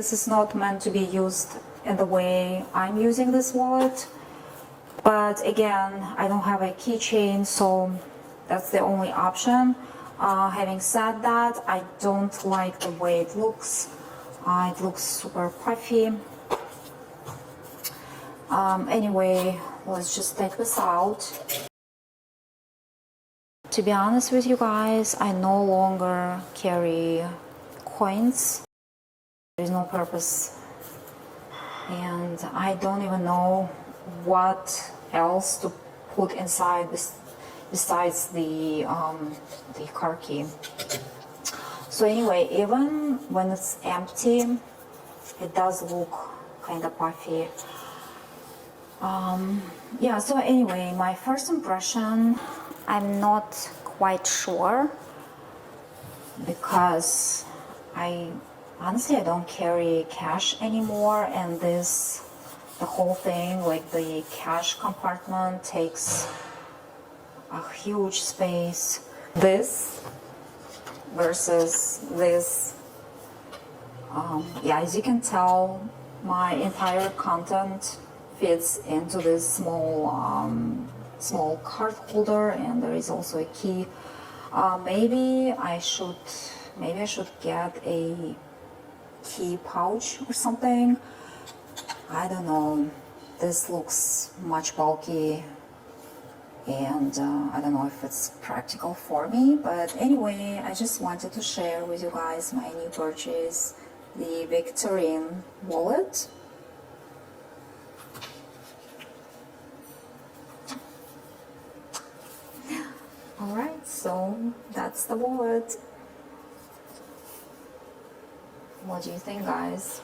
This is not meant to be used in the way I'm using this wallet, but again, I don't have a keychain, so that's the only option. Having said that, I don't like the way it looks. It looks super puffy. Anyway, let's just take this out. To be honest with you guys, I no longer carry coins. There is no purpose, and I don't even know what else to put inside this besides the car key. So anyway, even when it's empty, it does look kind of puffy. Yeah, so anyway, my first impression, I'm not quite sure, because honestly I don't carry cash anymore, and the whole thing, like the cash compartment, takes a huge space. This versus this, yeah, as you can tell, my entire content fits into this small card holder, and there is also a key. Maybe I should get a key pouch or something. I don't know. This looks much bulky, and I don't know if it's practical for me, but anyway, I just wanted to share with you guys my new purchase, the Victorine wallet. Alright, so that's the wallet. What do you think, guys?